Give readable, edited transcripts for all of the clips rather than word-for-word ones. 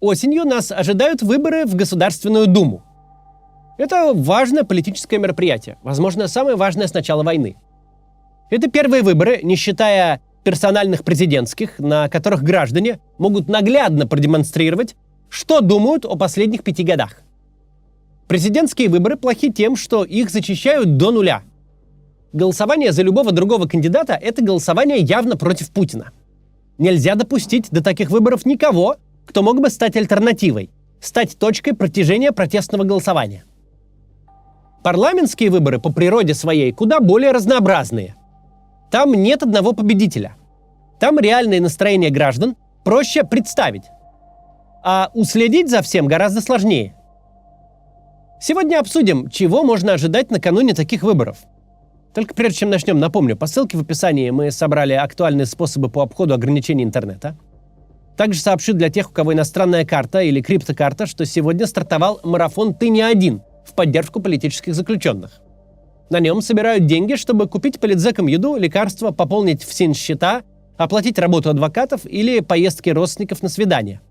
Осенью нас ожидают выборы в Государственную Думу. Это важное политическое мероприятие, возможно, самое важное с начала войны. Это первые выборы, не считая персональных президентских, на которых граждане могут наглядно продемонстрировать, что думают о последних 5 годах. Президентские выборы плохи тем, что их зачищают до нуля. Голосование за любого другого кандидата – это голосование явно против Путина. Нельзя допустить до таких выборов никого, кто мог бы стать альтернативой, стать точкой протяжения протестного голосования. Парламентские выборы по природе своей куда более разнообразные. Там нет одного победителя. Там реальные настроения граждан проще представить. А уследить за всем гораздо сложнее. Сегодня обсудим, чего можно ожидать накануне таких выборов. Только прежде чем начнем, напомню, по ссылке в описании мы собрали актуальные способы по обходу ограничений интернета. Также сообщу для тех, у кого иностранная карта или криптокарта, что сегодня стартовал марафон «Ты не один» в поддержку политических заключенных. На нем собирают деньги, чтобы купить политзекам еду, лекарства, пополнить ФСИН счета, оплатить работу адвокатов или поездки родственников на свидание.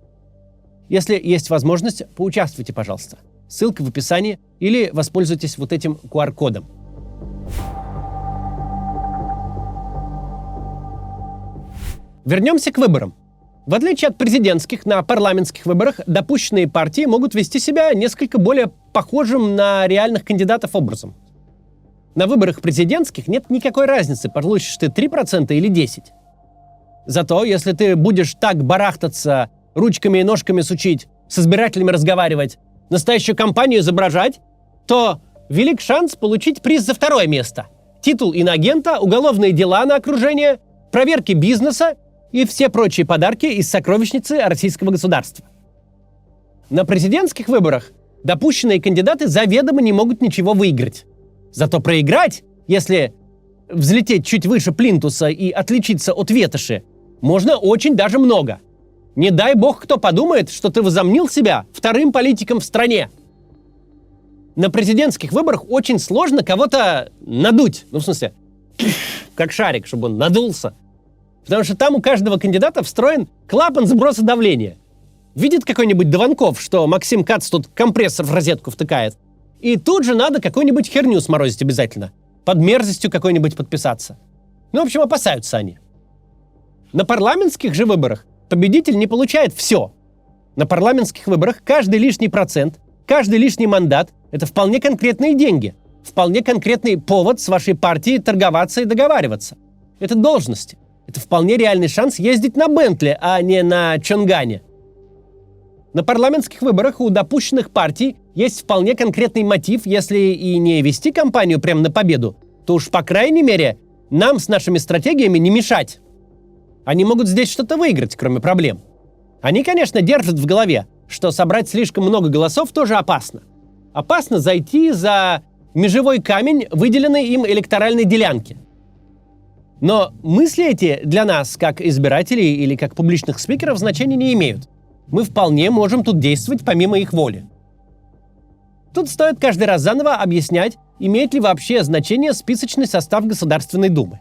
Если есть возможность, поучаствуйте, пожалуйста. Ссылка в описании или воспользуйтесь вот этим QR-кодом. Вернемся к выборам. В отличие от президентских, на парламентских выборах допущенные партии могут вести себя несколько более похожим на реальных кандидатов образом. На выборах президентских нет никакой разницы, получишь ты 3% или 10%. Зато, если ты будешь так барахтаться, ручками и ножками сучить, с избирателями разговаривать, настоящую кампанию изображать, то велик шанс получить приз за 2 место. Титул иноагента, уголовные дела на окружение, проверки бизнеса и все прочие подарки из сокровищницы российского государства. На президентских выборах допущенные кандидаты заведомо не могут ничего выиграть. Зато проиграть, если взлететь чуть выше плинтуса и отличиться от ветоши, можно очень даже много. Не дай бог, кто подумает, что ты возомнил себя вторым политиком в стране. На президентских выборах очень сложно кого-то надуть. Ну, в смысле, как шарик, чтобы он надулся. Потому что там у каждого кандидата встроен клапан сброса давления. Видит какой-нибудь Дованков, что Максим Кац тут компрессор в розетку втыкает. И тут же надо какую-нибудь херню сморозить обязательно. Под мерзостью какой-нибудь подписаться. Ну, в общем, опасаются они. На парламентских же выборах победитель не получает все. На парламентских выборах каждый лишний процент, каждый лишний мандат – это вполне конкретные деньги. Вполне конкретный повод с вашей партией торговаться и договариваться. Это должности. Это вполне реальный шанс ездить на Бентли, а не на Чонгане. На парламентских выборах у допущенных партий есть вполне конкретный мотив, если и не вести кампанию прямо на победу, то уж по крайней мере нам с нашими стратегиями не мешать. Они могут здесь что-то выиграть, кроме проблем. Они, конечно, держат в голове, что собрать слишком много голосов тоже опасно. Опасно зайти за межевой камень, выделенный им электоральной делянки. Но мысли эти для нас, как избирателей или как публичных спикеров, значения не имеют. Мы вполне можем тут действовать помимо их воли. Тут стоит каждый раз заново объяснять, имеет ли вообще значение списочный состав Государственной Думы.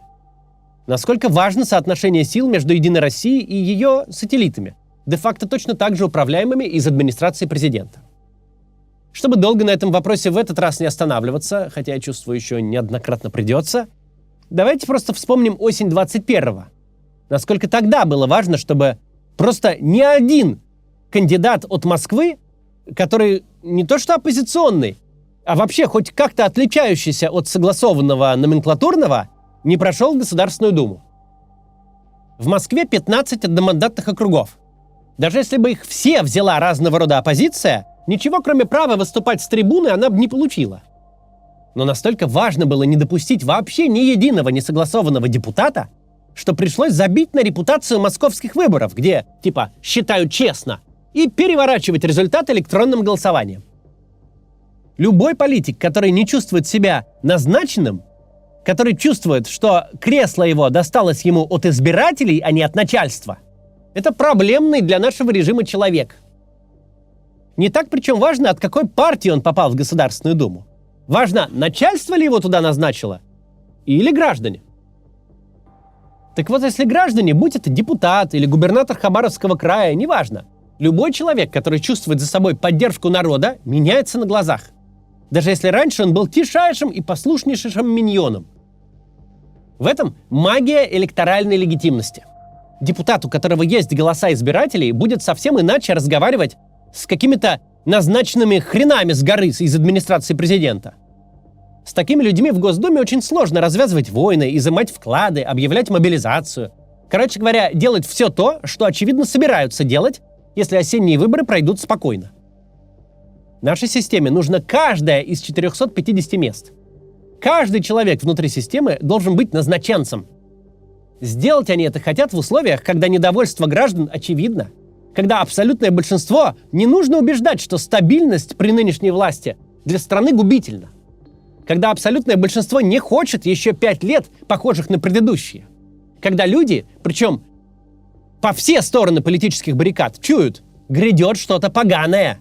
Насколько важно соотношение сил между Единой Россией и ее сателлитами, де-факто точно так же управляемыми из администрации президента. Чтобы долго на этом вопросе в этот раз не останавливаться, хотя я чувствую, еще неоднократно придется, давайте просто вспомним осень 21-го. Насколько тогда было важно, чтобы просто ни один кандидат от Москвы, который не то что оппозиционный, а вообще хоть как-то отличающийся от согласованного номенклатурного, не прошел в Государственную Думу. В Москве 15 одномандатных округов. Даже если бы их все взяла разного рода оппозиция, ничего кроме права выступать с трибуны она бы не получила. Но настолько важно было не допустить вообще ни единого несогласованного депутата, что пришлось забить на репутацию московских выборов, где, типа, считают честно, и переворачивать результат электронным голосованием. Любой политик, который не чувствует себя назначенным, который чувствует, что кресло его досталось ему от избирателей, а не от начальства, это проблемный для нашего режима человек. Не так причем важно, от какой партии он попал в Государственную Думу. Важно, начальство ли его туда назначило или граждане. Так вот, если граждане, будь это депутат или губернатор Хабаровского края, неважно, Любой человек, который чувствует за собой поддержку народа, меняется на глазах. Даже если раньше он был тишайшим и послушнейшим миньоном. В этом магия электоральной легитимности. Депутат, у которого есть голоса избирателей, будет совсем иначе разговаривать с какими-то назначенными хренами с горы из администрации президента. С такими людьми в Госдуме очень сложно развязывать войны, изымать вклады, объявлять мобилизацию. Короче говоря, делать все то, что, очевидно, собираются делать, если осенние выборы пройдут спокойно. Нашей системе нужно каждое из 450 мест. Каждый человек внутри системы должен быть назначенцем. Сделать они это хотят в условиях, когда недовольство граждан очевидно, когда абсолютное большинство не нужно убеждать, что стабильность при нынешней власти для страны губительна, когда абсолютное большинство не хочет еще 5 лет, похожих на предыдущие, когда люди, причем по все стороны политических баррикад, чуют, грядет что-то поганое.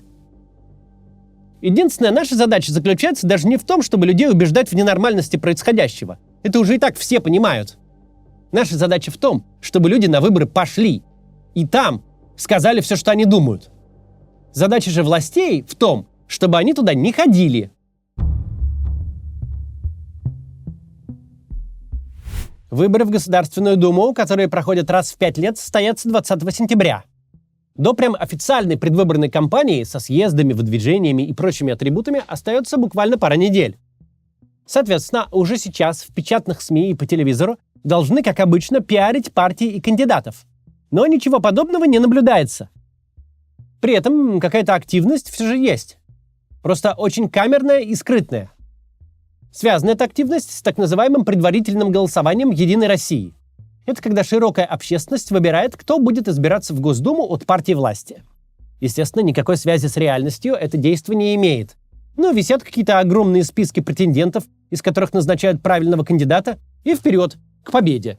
Единственная наша задача заключается даже не в том, чтобы людей убеждать в ненормальности происходящего. Это уже и так все понимают. Наша задача в том, чтобы люди на выборы пошли и там сказали все, что они думают. Задача же властей в том, чтобы они туда не ходили. Выборы в Государственную Думу, которые проходят раз в 5 лет, состоятся 20 сентября. До прям официальной предвыборной кампании со съездами, выдвижениями и прочими атрибутами остается буквально пара недель. Соответственно, уже сейчас в печатных СМИ и по телевизору должны, как обычно, пиарить партии и кандидатов. Но ничего подобного не наблюдается. При этом какая-то активность все же есть. Просто очень камерная и скрытная. Связана эта активность с так называемым предварительным голосованием «Единой России». Это когда широкая общественность выбирает, кто будет избираться в Госдуму от партии власти. Естественно, никакой связи с реальностью это действие не имеет. Но висят какие-то огромные списки претендентов, из которых назначают правильного кандидата, и вперед, к победе.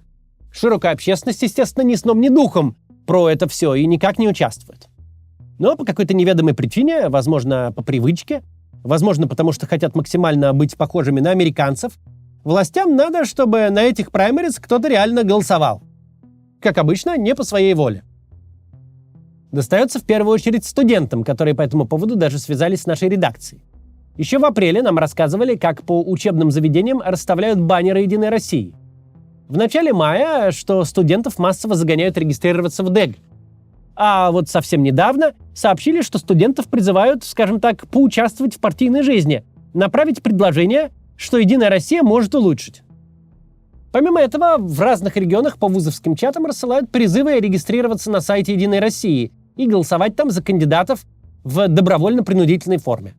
Широкая общественность, естественно, ни сном, ни духом про это все и никак не участвует. Но по какой-то неведомой причине, возможно, по привычке, возможно, потому что хотят максимально быть похожими на американцев, властям надо, чтобы на этих праймериз кто-то реально голосовал. Как обычно, не по своей воле. Достается в первую очередь студентам, которые по этому поводу даже связались с нашей редакцией. Еще в апреле нам рассказывали, как по учебным заведениям расставляют баннеры «Единой России». В начале мая, что студентов массово загоняют регистрироваться в ДЭГ. А вот совсем недавно сообщили, что студентов призывают, скажем так, поучаствовать в партийной жизни, направить предложение, что «Единая Россия» может улучшить. Помимо этого, в разных регионах по вузовским чатам рассылают призывы регистрироваться на сайте «Единой России» и голосовать там за кандидатов в добровольно-принудительной форме.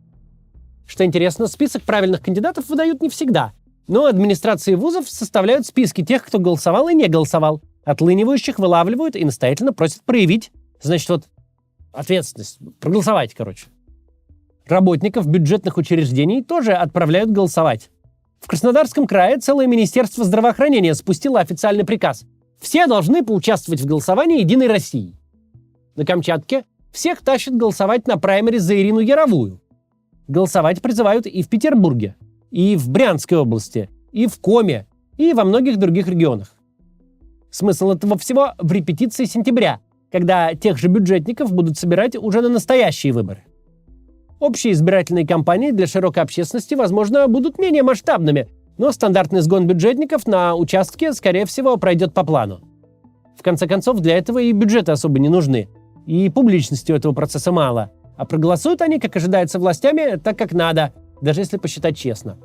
Что интересно, список правильных кандидатов выдают не всегда, но администрации вузов составляют списки тех, кто голосовал и не голосовал. Отлынивающих вылавливают и настоятельно просят проявить, значит, вот ответственность, проголосовать, короче. Работников бюджетных учреждений тоже отправляют голосовать. В Краснодарском крае целое министерство здравоохранения спустило официальный приказ. Все должны поучаствовать в голосовании «Единой России». На Камчатке всех тащат голосовать на праймериз за Ирину Яровую. Голосовать призывают и в Петербурге, и в Брянской области, и в Коме, и во многих других регионах. Смысл этого всего в репетиции сентября, когда тех же бюджетников будут собирать уже на настоящие выборы. Общие избирательные кампании для широкой общественности, возможно, будут менее масштабными, но стандартный сгон бюджетников на участке, скорее всего, пройдет по плану. В конце концов, для этого и бюджеты особо не нужны, и публичности у этого процесса мало. А проголосуют они, как ожидается властями, так как надо, даже если посчитать честно.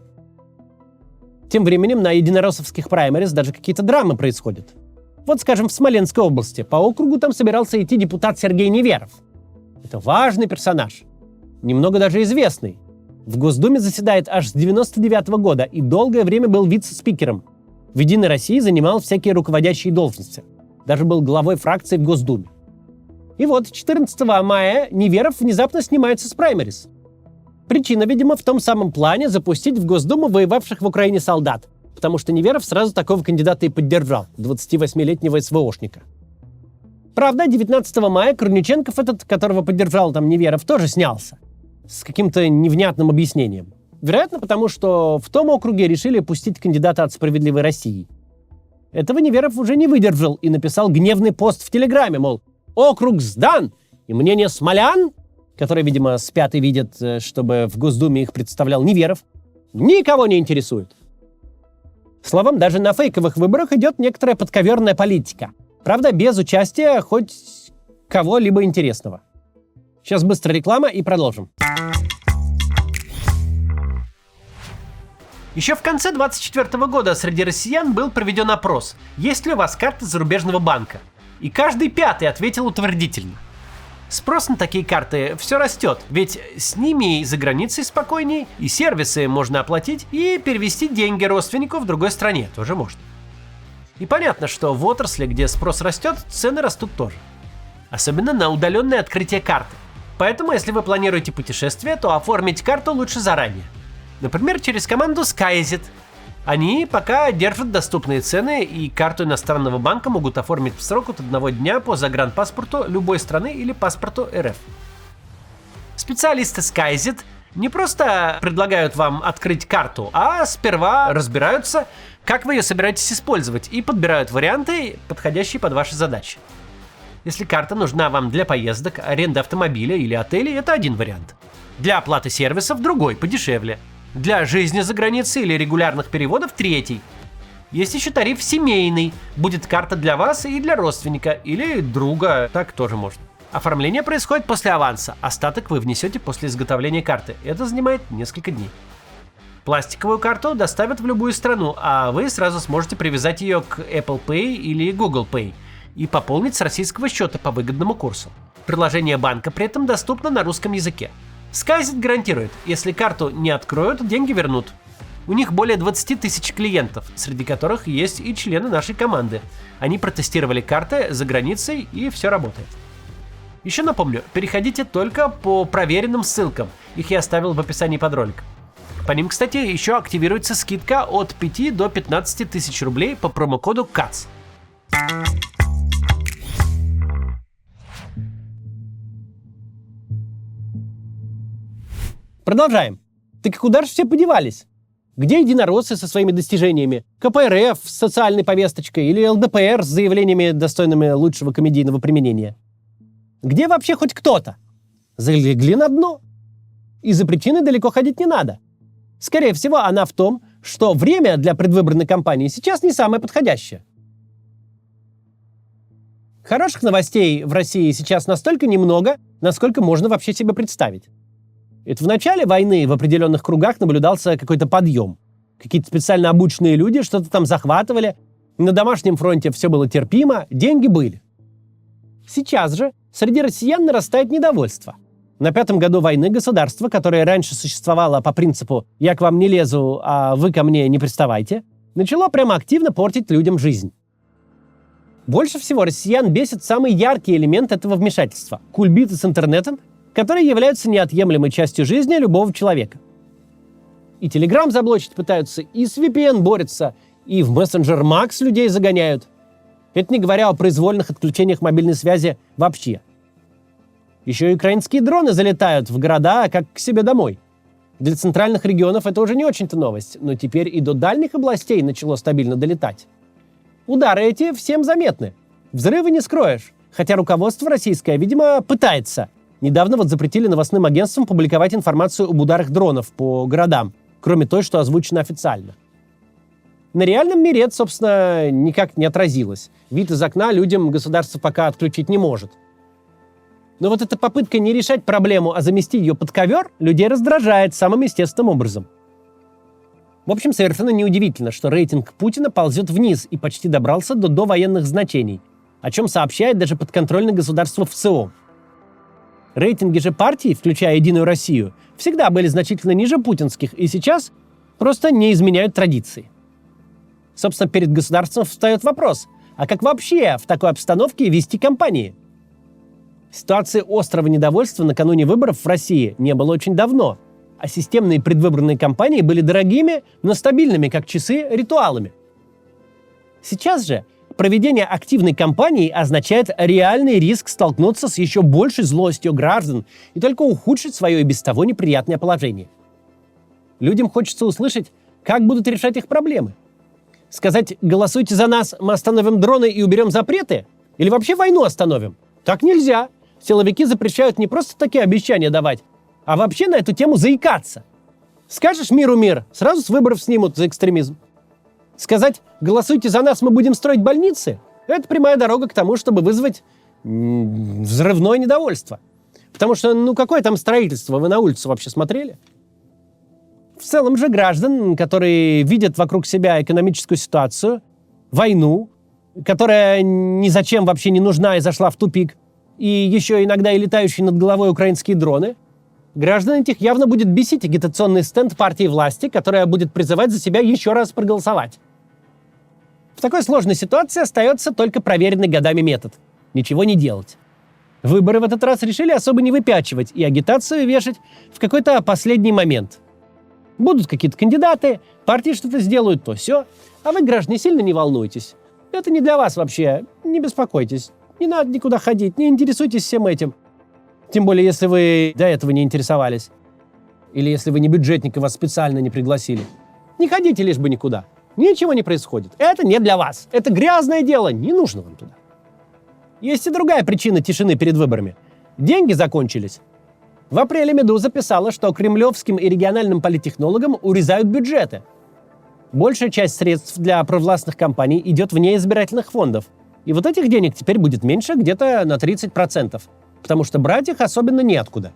Тем временем на единороссовских праймериз даже какие-то драмы происходят. Вот, скажем, в Смоленской области по округу там собирался идти депутат Сергей Неверов. Это важный персонаж. Немного даже известный. В Госдуме заседает аж с 1999 года и долгое время был вице-спикером. В «Единой России» занимал всякие руководящие должности. Даже был главой фракции в Госдуме. И вот 14 мая Неверов внезапно снимается с праймериз. Причина, видимо, в том самом плане запустить в Госдуму воевавших в Украине солдат, потому что Неверов сразу такого кандидата и поддержал, 28-летнего СВОшника. Правда, 19 мая Корниченков, этот, которого поддержал там Неверов, тоже снялся. С каким-то невнятным объяснением. Вероятно, потому что в том округе решили пустить кандидата от «Справедливой России». Этого Неверов уже не выдержал и написал гневный пост в Телеграме, мол, округ сдан, И мнение смолян, которые, видимо, спят и видят, чтобы в Госдуме их представлял Неверов, никого не интересует. Словом, даже на фейковых выборах идет некоторая подковерная политика. Правда, без участия хоть кого-либо интересного. Сейчас быстро реклама и продолжим. Еще в конце 2024 года среди россиян был проведен опрос, есть ли у вас карта зарубежного банка. И каждый пятый ответил утвердительно. Спрос на такие карты все растет, ведь с ними и за границей спокойней, и сервисы можно оплатить, и перевести деньги родственнику в другой стране тоже можно. И понятно, что в отрасли, где спрос растет, цены растут тоже. Особенно на удаленное открытие карты. Поэтому, если вы планируете путешествие, то оформить карту лучше заранее. Например, через команду SkyZit. Они пока держат доступные цены, и карту иностранного банка могут оформить в срок от 1 дня по загранпаспорту любой страны или паспорту РФ. Специалисты SkyZit не просто предлагают вам открыть карту, а сперва разбираются, как вы ее собираетесь использовать, и подбирают варианты, подходящие под ваши задачи. Если карта нужна вам для поездок, аренды автомобиля или отелей, это один вариант. Для оплаты сервисов другой, подешевле. Для жизни за границей или регулярных переводов третий. Есть еще тариф семейный. Будет карта для вас и для родственника или друга. Так тоже можно. Оформление происходит после аванса. Остаток вы внесете после изготовления карты. Это занимает несколько дней. Пластиковую карту доставят в любую страну, а вы сразу сможете привязать ее к Apple Pay или Google Pay и пополнить с российского счета по выгодному курсу. Приложение банка при этом доступно на русском языке. SkyZit гарантирует, если карту не откроют, деньги вернут. У них более 20 тысяч клиентов, среди которых есть и члены нашей команды. Они протестировали карты за границей, и все работает. Еще напомню, переходите только по проверенным ссылкам. Их я оставил в описании под роликом. По ним, кстати, еще активируется скидка от 5 до 15 тысяч рублей по промокоду КАЦ. Продолжаем. Так куда же все подевались? Где единороссы со своими достижениями? КПРФ с социальной повесточкой или ЛДПР с заявлениями, достойными лучшего комедийного применения? Где вообще хоть кто-то? Залегли на дно. И за причиной далеко ходить не надо. Скорее всего, она в том, что время для предвыборной кампании сейчас не самое подходящее. Хороших новостей в России сейчас настолько немного, насколько можно вообще себе представить. Это в начале войны в определенных кругах наблюдался какой-то подъем. Какие-то специально обученные люди что-то там захватывали. На домашнем фронте все было терпимо, деньги были. Сейчас же среди россиян нарастает недовольство. На 5-м году войны государство, которое раньше существовало по принципу «я к вам не лезу, а вы ко мне не приставайте», начало прямо активно портить людям жизнь. Больше всего россиян бесит самый яркий элемент этого вмешательства – кульбиты с интернетом, которые являются неотъемлемой частью жизни любого человека. И Telegram заблочить пытаются, и с VPN борются, и в мессенджер Max людей загоняют. Это не говоря о произвольных отключениях мобильной связи вообще. Еще и украинские дроны залетают в города, как к себе домой. Для центральных регионов это уже не очень-то новость, но теперь и до дальних областей начало стабильно долетать. Удары эти всем заметны. Взрывы не скроешь, хотя руководство российское, видимо, пытается. Недавно вот запретили новостным агентствам публиковать информацию об ударах дронов по городам, кроме той, что озвучено официально. На реальном мире это, собственно, никак не отразилось. Вид из окна людям государство пока отключить не может. Но вот эта попытка не решать проблему, а замести ее под ковер, людей раздражает самым естественным образом. В общем, совершенно неудивительно, что рейтинг Путина ползет вниз и почти добрался до довоенных значений, о чем сообщает даже подконтрольное государство ВЦО. Рейтинги же партий, включая «Единую Россию», всегда были значительно ниже путинских и сейчас просто не изменяют традиции. Собственно, перед государством встает вопрос, а как вообще в такой обстановке вести кампании? Ситуации острого недовольства накануне выборов в России не было очень давно, а системные предвыборные кампании были дорогими, но стабильными, как часы, ритуалами. Сейчас же проведение активной кампании означает реальный риск столкнуться с еще большей злостью граждан и только ухудшить свое и без того неприятное положение. Людям хочется услышать, как будут решать их проблемы. Сказать «голосуйте за нас, мы остановим дроны и уберем запреты» или вообще войну остановим? Так нельзя. Силовики запрещают не просто такие обещания давать, а вообще на эту тему заикаться. Скажешь миру мир, сразу с выборов снимут за экстремизм. Сказать «голосуйте за нас, мы будем строить больницы» — это прямая дорога к тому, чтобы вызвать взрывное недовольство. Потому что, какое там строительство? Вы на улицу вообще смотрели? В целом же граждан, которые видят вокруг себя экономическую ситуацию, войну, которая ни зачем вообще не нужна и зашла в тупик, и еще иногда и летающие над головой украинские дроны, граждан этих явно будет бесить агитационный стенд партии власти, которая будет призывать за себя еще раз проголосовать. В такой сложной ситуации остается только проверенный годами метод – ничего не делать. Выборы в этот раз решили особо не выпячивать и агитацию вешать в какой-то последний момент. Будут какие-то кандидаты, партии что-то сделают, то все, а вы, граждане, сильно не волнуйтесь. Это не для вас вообще, не беспокойтесь. Не надо никуда ходить, не интересуйтесь всем этим. Тем более, если вы до этого не интересовались. Или если вы не бюджетник и вас специально не пригласили. Не ходите лишь бы никуда. Ничего не происходит. Это не для вас. Это грязное дело, не нужно вам туда. Есть и другая причина тишины перед выборами. Деньги закончились. В апреле «Медуза» писала, что кремлевским и региональным политтехнологам урезают бюджеты. Большая часть средств для провластных кампаний идет вне избирательных фондов. И вот этих денег теперь будет меньше где-то на 30%, потому что брать их особенно неоткуда.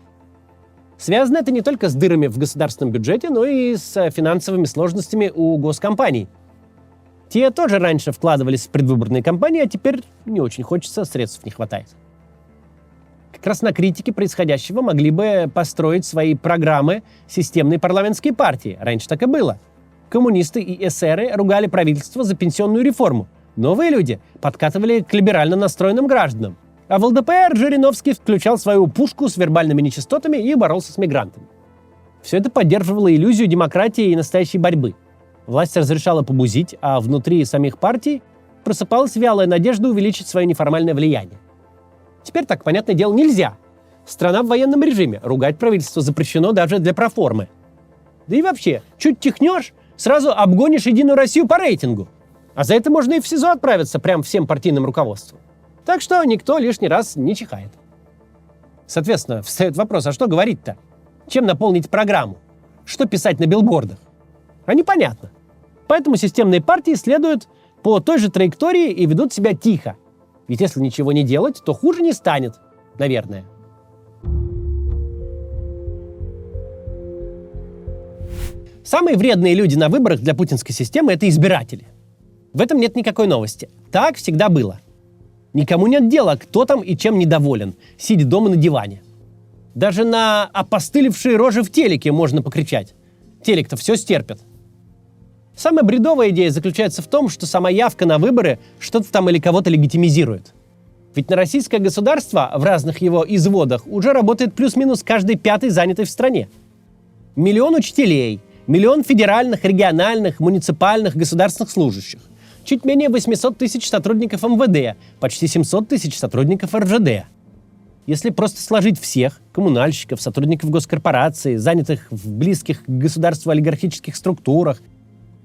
Связано это не только с дырами в государственном бюджете, но и с финансовыми сложностями у госкомпаний. Те тоже раньше вкладывались в предвыборные кампании, а теперь не очень хочется, средств не хватает. Как раз на критике происходящего могли бы построить свои программы системные парламентские партии. Раньше так и было. Коммунисты и эсеры ругали правительство за пенсионную реформу. Новые люди подкатывали к либерально настроенным гражданам. А в ЛДПР Жириновский включал свою пушку с вербальными нечистотами и боролся с мигрантами. Все это поддерживало иллюзию демократии и настоящей борьбы. Власть разрешала побузить, а внутри самих партий просыпалась вялая надежда увеличить свое неформальное влияние. Теперь так, понятное дело, нельзя. Страна в военном режиме, ругать правительство запрещено даже для проформы. Да и вообще, чуть чихнешь, сразу обгонишь «Единую Россию» по рейтингу. А за это можно и в СИЗО отправиться прям всем партийным руководством. Так что никто лишний раз не чихает. Соответственно, встает вопрос, а что говорить-то? Чем наполнить программу? Что писать на билбордах? А непонятно. Поэтому системные партии следуют по той же траектории и ведут себя тихо. Ведь если ничего не делать, то хуже не станет, наверное. Самые вредные люди на выборах для путинской системы – это избиратели. В этом нет никакой новости. Так всегда было. Никому нет дела, кто там и чем недоволен, сидя дома на диване. Даже на опостылевшие рожи в телеке можно покричать. Телек-то все стерпит. Самая бредовая идея заключается в том, что сама явка на выборы что-то там или кого-то легитимизирует. Ведь на российское государство в разных его изводах уже работает плюс-минус каждый пятый занятый в стране. 1 миллион учителей, 1 миллион федеральных, региональных, муниципальных, государственных служащих, чуть менее 800 тысяч сотрудников МВД, почти 700 тысяч сотрудников РЖД. Если просто сложить всех – коммунальщиков, сотрудников госкорпораций, занятых в близких к государству олигархических структурах,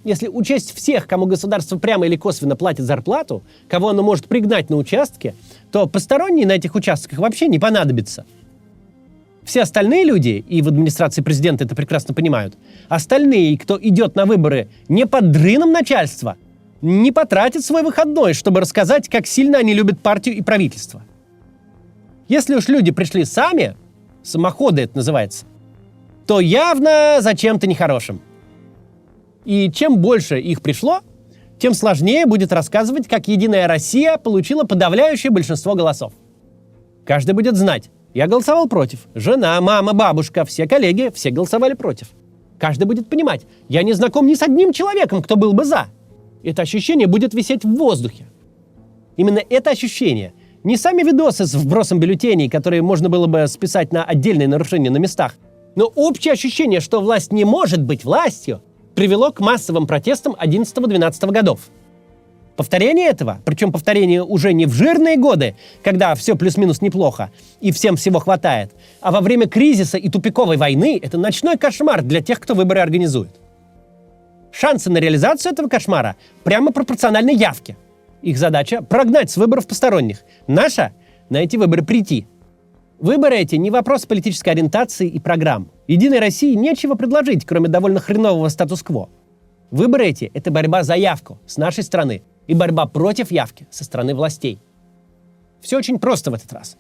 если учесть всех, кому государство прямо или косвенно платит зарплату, кого оно может пригнать на участке, то посторонние на этих участках вообще не понадобятся. Все остальные люди, и в администрации президента это прекрасно понимают, остальные, кто идет на выборы не под дрыном начальства, не потратят свой выходной, чтобы рассказать, как сильно они любят партию и правительство. Если уж люди пришли сами, самоходы это называется, то явно за чем-то нехорошим. И чем больше их пришло, тем сложнее будет рассказывать, как «Единая Россия» получила подавляющее большинство голосов. Каждый будет знать: я голосовал против, жена, мама, бабушка, все коллеги, все голосовали против. Каждый будет понимать: я не знаком ни с одним человеком, кто был бы за. Это ощущение будет висеть в воздухе. Именно это ощущение, не сами видосы с вбросом бюллетеней, которые можно было бы списать на отдельные нарушения на местах, но общее ощущение, что власть не может быть властью, привело к массовым протестам 11-12 годов. Повторение этого, причем повторение уже не в жирные годы, когда все плюс-минус неплохо и всем всего хватает, а во время кризиса и тупиковой войны, это ночной кошмар для тех, кто выборы организует. Шансы на реализацию этого кошмара прямо пропорциональны явке. Их задача – прогнать с выборов посторонних. Наша – на эти выборы прийти. Выборы эти не вопрос политической ориентации и программ. Единой России нечего предложить, кроме довольно хренового статус-кво. Выборы эти – это борьба за явку с нашей стороны и борьба против явки со стороны властей. Все очень просто в этот раз.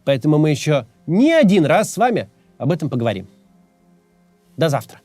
Поэтому мы еще не один раз с вами об этом поговорим. До завтра.